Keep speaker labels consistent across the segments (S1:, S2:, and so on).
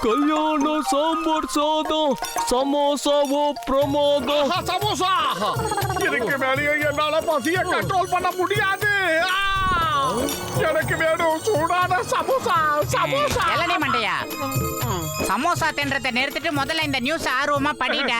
S1: கல்யாணம், சாம்பார் சாதம், சமோசாவோ பிரமாதம்.
S2: சமோசா இதுக்கு மேலேயே என்னால பசிய கண்ட்ரோல் பண்ண முடியாது. எனக்கு வேணும் சூடான சமோசா. சமோசா
S3: எல்லனே மண்டையா, சமோசா தின்றதை நிறுத்திட்டு முதல்ல இந்த நியூஸ் ஆர்வமா படிடா.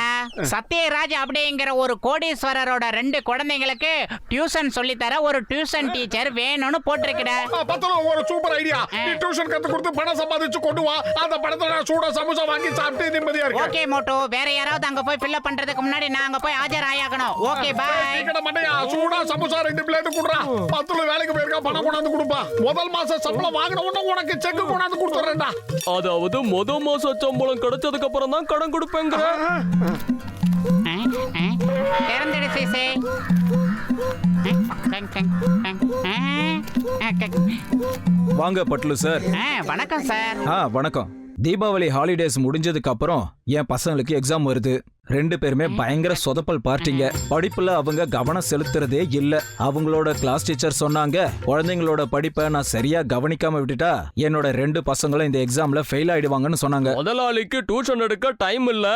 S3: சத்யராஜ் அப்படிங்கிற ஒரு கோடீஸ்வரரோட 2 குழந்தைங்களுக்கு டியூஷன் சொல்லி தர ஒரு டியூஷன் டீச்சர் வேணும்னு போட்டிருக்கடா.
S2: பத்தல ஒரு சூப்பர் ஐடியா. நீ டியூஷன் கத்து கொடுத்து பணம் சம்பாதிச்சு கொண்டு வா. அந்த பணத்துல நான் சூடா சமோசா வாங்கி சாப்பிட்டு நிம்மதியா இருக்கேன்.
S3: ஓகே மோட்டோ, வேற யாராவது அங்க போய் ஃபில் பண்றதுக்கு முன்னாடி நான் அங்க போய் ஆஜர் ஆயாகணும். Okay bye.
S2: கேக்கட மண்டையா, சூடா சமோசா 2 பிளேட் குடுறா. பத்தல வேலைக்கு போயிருக்கா, பணம் கொண்டாந்து கொடுப்பா. முதல் மாசம் சம்பளம் வாங்கின உடனே உனக்கு செக் கொண்டாந்து கொடுத்துறேன்டா.
S1: அதாவது முதல் மாச சம்பளம் கிடைச்சதுக்கு அப்புறம் தான் கடன் கொடுப்பேங்க.
S3: திறந்துடு சீசே.
S4: வாங்க பட்லு சார்.
S3: வணக்கம் சார்.
S4: வணக்கம். தீபாவளி ஹாலிடேஸ் முடிஞ்சதுக்கு அப்புறம் என் பசங்களுக்கு எக்ஸாம் வருது. 2 பேருமே பயங்கர சொதப்பல் பார்ட்டிங்க. படிப்புல அவங்க கவனம் செலுத்துறதே இல்ல. அவங்களோட கிளாஸ் டீச்சர் சொன்னாங்க, குழந்தைங்களோட படிப்பை நான் சரியா கவனிக்காம விட்டுட்டா என்னோட 2 பசங்களும் இந்த எக்ஸாம்ல ஃபெயில் ஆயிடுவாங்கன்னு சொன்னாங்க.
S1: முதலாளிக்கு டியூஷன் எடுக்க டைம் இல்ல,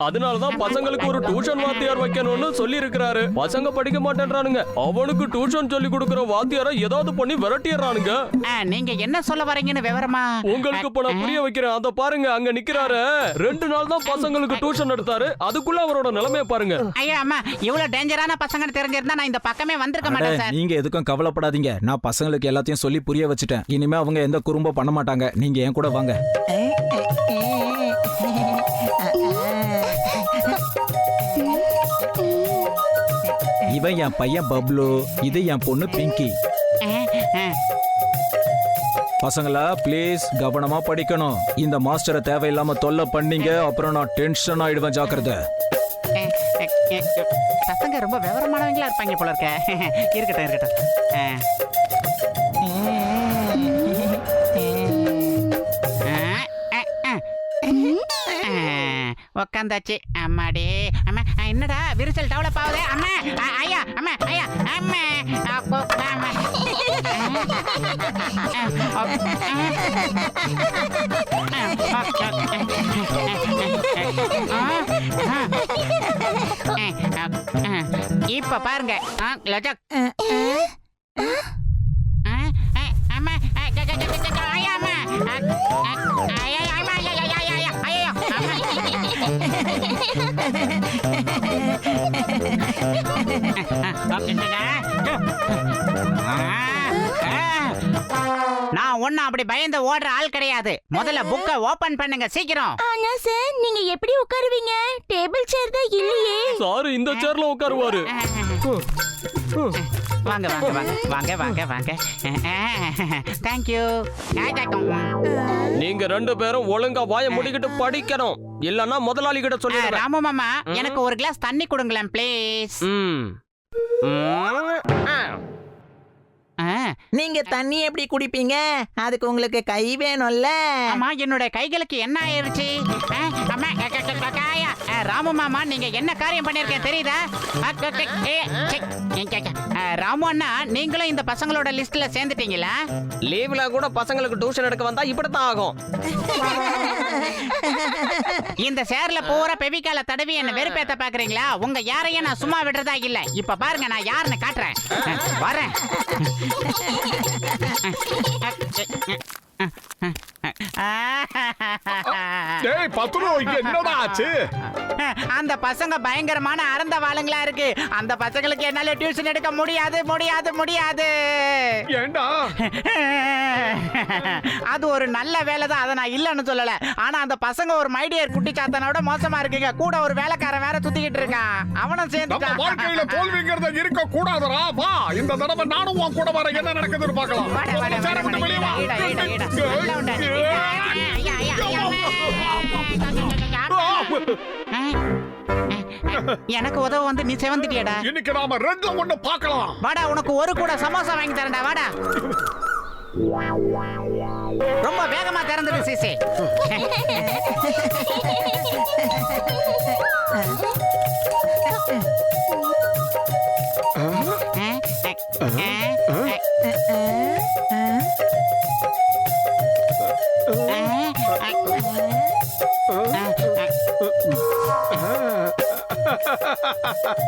S1: அதனாலதான் பசங்களுக்கு ஒரு டியூஷன் வாத்தியார் வைக்கணும்னு சொல்லி இருக்கிறாரு. பசங்க படிக்க மாட்டேன்றானுங்க. அவனுக்கு டியூஷன் சொல்லி கொடுக்கிற வாத்தியார ஏதாவது பண்ணி விரட்டிடுறானுங்க.
S3: நீங்க என்ன சொல்ல வரீங்கன்னு விவரமா
S1: உங்களுக்கு இப்ப நான் புரிய வைக்கிறேன். அத பாருங்க, அங்க நிக்கிறாரு. 2 நாள் தான் பசங்களுக்கு டியூஷன் எடுத்தாரு, அதுக்குள்ள அவரோட நிலைமைய பாருங்க.
S3: ஐயா அம்மா, இவ்வளவு டேஞ்சரான பசங்கன்னு தெரிஞ்சிருந்தா நான் இந்த பக்கமே வந்திருக்க மாட்டேன் சார்.
S4: நீங்க எதுக்கும் கவலைப்படாதீங்க. நான் பசங்களுக்கு எல்லாத்தையும் சொல்லி புரிய வச்சுட்டேன். இனிமே அவங்க எந்த குறும்பும் பண்ண மாட்டாங்க. நீங்க என் கூட வாங்க. இவன் என் பையன் பப்ளு, இது என் பொண்ணு பிங்கி. பசங்களா ப்ளீஸ் கவனமா படிக்கணும். இந்த மாஸ்டரை தேவையில்லாம தொல்லை பண்ணீங்க, அப்புறம் நான் டென்ஷன் ஆயிடுவேன். ஜாக்கிரதை.
S3: பசங்க ரொம்ப விவரமானவங்களா இருப்பாங்க போல இருக்க. இருக்கட்டும் இருக்கட்டும். உக்காந்தாச்சு. அம்மாடி அம்மா, என்னடா விரிசல் டெவலப் ஆகுது? அம்மா ஐயா, அம்மா ஐயா, அம்மா இப்ப பாருங்க. லஜக் அம்மா ஐயா, நான் ஒண்ணு அப்படி பயந்து ஓடுற ஆள் கிடையாது. முதல்ல புக்க ஓபன் பண்ணுங்க சீக்கிரம்.
S5: ஆனா சார், நீங்க எப்படி உட்காருவீங்க? டேபிள் சேர் தான் இல்லையே.
S1: சார் இந்த சேர்ல உட்காருவாரு.
S3: வாங்க வாங்க வாங்க வாங்க வாங்க வாங்க. தேங்க்யூ.
S1: நீங்க 2 பேரும் ஒழுங்கா வாயை மூடிக்கிட்டு படிக்கணும், இல்லன்னா முதலாளி கிட்ட சொல்லிடுறேன்.
S3: ராமு மாமா, எனக்கு ஒரு கிளாஸ் தண்ணி கொடுங்களேன் ப்ளீஸ்.
S6: நீங்க தண்ணி எப்படி குடிப்பீங்க? அதுக்கு உங்களுக்கு கை வேணும்ல.
S3: ஆமா, என்னோட கைகளுக்கு என்ன ஆயிருச்சு? ராமு மாமா, நீங்க என்ன காரியம் பண்ணிருக்கேன் தெரியுதா? ராமு அண்ணா, நீங்களும் இந்த பசங்களோட லிஸ்ட்ல சேர்ந்துட்டீங்களா?
S7: லீவ்ல கூட பசங்களுக்கு டியூஷன் எடுக்க வந்தா இப்படித்தான் ஆகும்.
S3: இந்த சேர்ல பூரா பெவிகால தடவி என்ன வெறுப்பேத்த பாக்குறீங்களா? உங்க யாரையும் நான் சும்மா விடுறதா இல்ல. இப்ப பாருங்க, நான் யாருன்னு காட்டுறேன். வரேன்.
S2: என்னடா ஆச்சு?
S3: அந்த பசங்க பயங்கரமான அறந்த வாளுங்களா இருக்கு. அந்த பசங்களுக்கு என்னால டியூஷன் எடுக்க முடியாது முடியாது முடியாது.
S2: ஏண்டா?
S3: அது ஒரு நல்ல வேலை தான், அதை நான் இல்லன்னு சொல்லல. ஆனா அந்த பசங்க ஒரு மைடியர் குட்டி சாத்தனோட மோசமா இருக்குங்க. கூட ஒரு வேலைக்காரன் வேற சுத்திக்கிட்டு இருக்கான். அவனும் சேர்ந்துட்டான்.
S2: வாழ்க்கையில தோல்விங்கிறத இருக்க கூடாதுடா. வா, இந்த தடவை நானும் உன் கூட வர. என்ன நடக்குதுன்னு பார்க்கலாம்.
S3: எனக்கு உதவ வந்து நீ செவந்துட்டியடா.
S2: இன்னைக்கு நாம 2ல 1 பார்க்கலாம்.
S3: வாடா, உனக்கு ஒரு கூட சமோசா வாங்கி தரேன்டா. வாடா. ரொம்ப வேகமா திறந்துடு சிசி.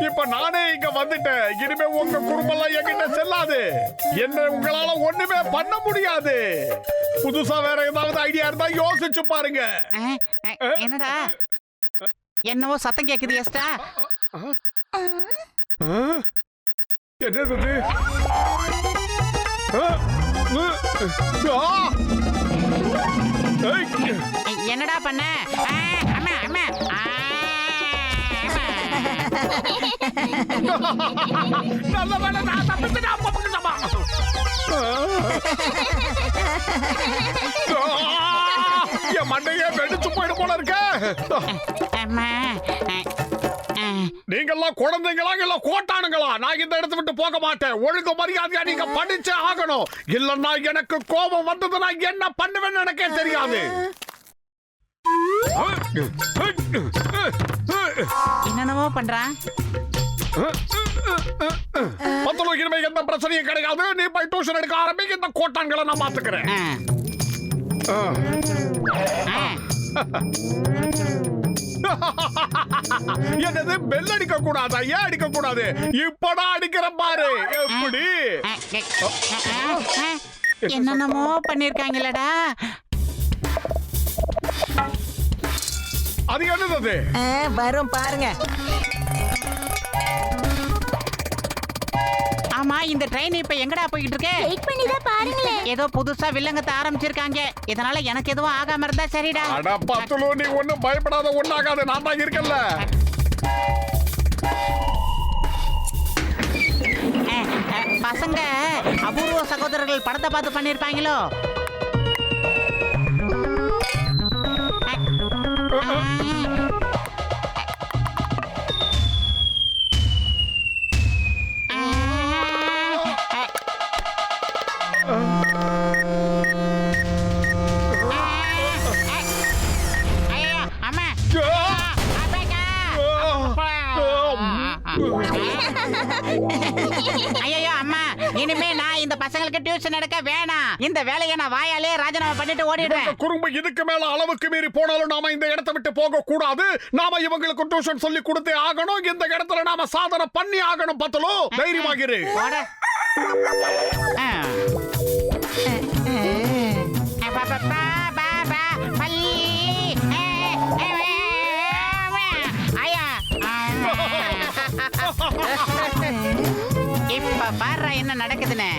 S2: இப்ப நானே இங்க வந்துட்டேன். இனிமே உங்க குடும்பம் என்கிட்ட செல்லாது. என்ன உங்களால ஒண்ணுமே பண்ண முடியாது. புதுசா வேற ஏதாவது ஐடியா இருந்தா யோசிச்சு பாருங்க.
S3: என்னடா என்னவோ சத்தம் கேக்குது எஸ்டா.
S2: என்னது இது?
S3: என்னடா பண்ண? அம்மா அம்மா
S2: நல்ல வேலை நான் தப்பிச்சுட்டேன். அப்பா பக்கமா. என் மண்டையே வெடிச்சு போயிடும் போல இருக்க.
S3: அம்மா.
S2: நீங்கெல்லாம் குழந்தைங்களா இல்ல கோட்டானுங்களா? நான் இந்த இடத்தை விட்டு போக மாட்டேன். ஒழுங்கு மரியாதையா நீங்க படிச்சே ஆகணும். இல்லன்னா எனக்கு கோபம் வந்ததுன்னா என்ன பண்ணுவேன்னு எனக்கே தெரியாது.
S3: என்னென்னவோ பண்றான்.
S2: பத்துல இனிமே எந்த பிரச்சனையும் கிடையாது. நீ போய் டியூஷன் எடுக்க ஆரம்பி. இந்த கோட்டான்களை நான் பாத்துக்கிறேன். என்னது பெல் அடிக்க கூடாதா? ஏன் அடிக்க கூடாது? இப்படா அடிக்கிற பாரு. எப்படி
S3: என்னென்னமோ பண்ணிருக்காங்களடா.
S2: அது என்னது?
S6: வரும் பாருங்க.
S3: ஆமா, இந்த ட்ரெயின் இப்ப எங்கடா போயிட்டு இருக்கு?
S5: வெயிட் பண்ணி தான் பாருங்களேன்.
S3: ஏதோ புதுசா வில்லங்கத்தை ஆரம்பிச்சிருக்காங்க. இதனால எனக்கு எதுவும் ஆகாம இருந்தா சரிடா.
S2: அட பத்துலு, நீ ஒண்ணும் பயப்படாத. ஒண்ணாகாது. நான் தான் இருக்கல.
S3: பசங்க அபூர்வ சகோதரர்கள் படத்தை பார்த்து பண்ணிருப்பாங்களோ? ஐயோ அம்மா, இனிமே நான் இந்த பசங்களுக்கு டியூஷன் எடுக்க வேணாம். இந்த வேலையை நான் வாயாலே ராஜினாமா பண்ணிட்டு ஓடிடுவேன்.
S2: குறும்பு இதுக்கு மேல அளவுக்கு மீறி போனாலும் நாம இந்த இடத்தை விட்டு போக கூடாது. நாம இவங்களுக்கு டியூஷன் சொல்லி கொடுத்தே ஆகணும். இந்த இடத்துல நாம சாதனை பண்ணி ஆகணும். பத்தலோ, தைரியமாகிரு.
S3: இப்ப பாரு என்ன நடக்குதுன்னு.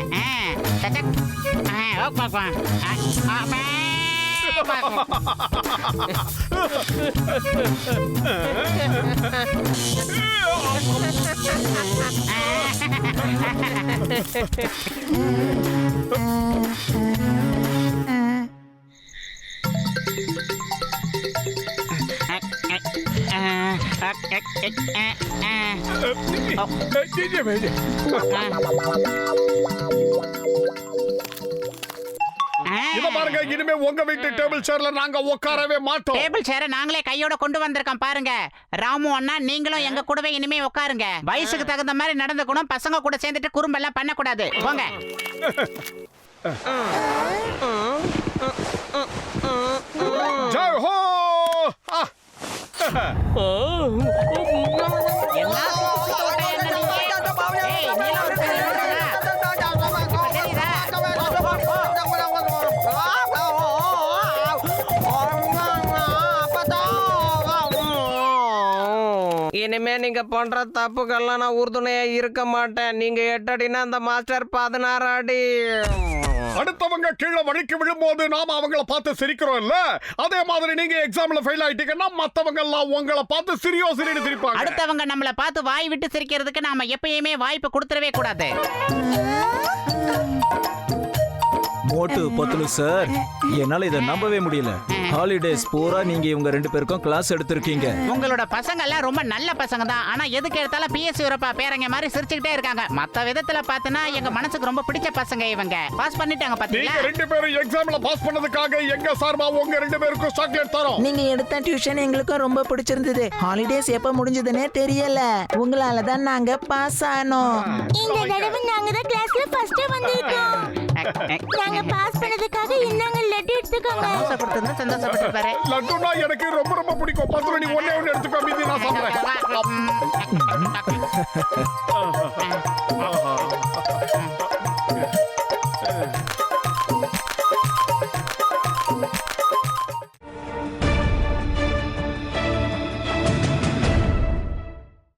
S2: இத பாருங்க, இனிமே உங்க வீட்டு டேபிள் சேர்ல நாங்க உட்காரவே மாட்டோம்.
S3: டேபிள் சேர நாங்களே கையோட கொண்டு வந்திருக்கோம் பாருங்க. ராமு அண்ணா, நீங்களும் எங்க கூடவே இனிமே உட்காருங்க. வயசுக்கு தகுந்த மாதிரி நடந்துக்கணும். பசங்க கூட சேர்ந்துட்டு குறும்பெல்லாம் பண்ணக்கூடாது. போங்க.
S2: ஜெய் ஹோ.
S7: இனிமே நீங்க பண்ற தப்புக்கெல்லாம் நான் உறுதுணையா இருக்க மாட்டேன். நீங்க 8 அடினா அந்த மாஸ்டர் 16 அடி.
S2: அடுத்தவங்க கீழே வழிக்கு விழும்போது நாம அவங்கள பார்த்து சிரிக்கிறோம் இல்ல? அதே மாதிரி நீங்க எக்ஸாம்ல ஃபெயில் ஆயிட்டீங்கன்னா மத்தவங்க எல்லாம் உங்களை பார்த்து சிரின்னு சிரிப்பாங்க.
S3: அடுத்தவங்க நம்மள பார்த்து வாய் விட்டு சிரிக்கிறதுக்கு நாம எப்பயுமே வாய்ப்பு கொடுத்துடவே கூடாது.
S4: மோட்டு பத்துலு சார், என்னால இதை நம்பவே முடியல. ஹாலிடேஸ் பூரா நீங்க இவங்க 2 பேருக்கும் கிளாஸ் எடுத்திருக்கீங்க.
S3: உங்களோட பசங்க எல்லாம் ரொம்ப நல்ல பசங்க தான். ஆனா எதுக்கு எடுத்தாலும் பிஎஸ்சி வரப்பா பேரங்க மாதிரி சிரிச்சுக்கிட்டே இருக்காங்க. மத்த விதத்துல பார்த்தனா எங்க மனசுக்கு ரொம்ப பிடிச்ச பசங்க இவங்க. பாஸ் பண்ணிட்டாங்க பாத்தீங்களா?
S2: நீங்க 2 பேரும் எக்ஸாம்ல பாஸ் பண்ணதுக்காக எங்க சார்பா உங்க 2 பேருக்கும் சாக்லேட் தரோம்.
S6: நீங்க எடுத்த டியூஷன் எங்களுக்கும் ரொம்ப பிடிச்சிருந்தது. ஹாலிடேஸ் எப்ப முடிஞ்சதுன்னே தெரியல. உங்களால தான் நாங்க பாஸ் ஆனோம்.
S5: இந்த தடவை நாங்க தான் கிளாஸ்ல ஃபர்ஸ்ட் வந்திருக்கோம். நாங்க பாஸ் பண்ணதுக்காக இன்னாங்க லட்டு எடுத்துக்க எடுத்துக்கோங்க
S3: சமோசா கொடுத்திருந்தா சந்தோஷப்பட்டிருப்பாரு.
S2: லட்டுனா எனக்கு ரொம்ப ரொம்ப பிடிக்கும். 10 நீ ஒண்ணே ஒண்ணு எடுத்துக்கோ, மீதி நான் சாப்பிடுறேன்.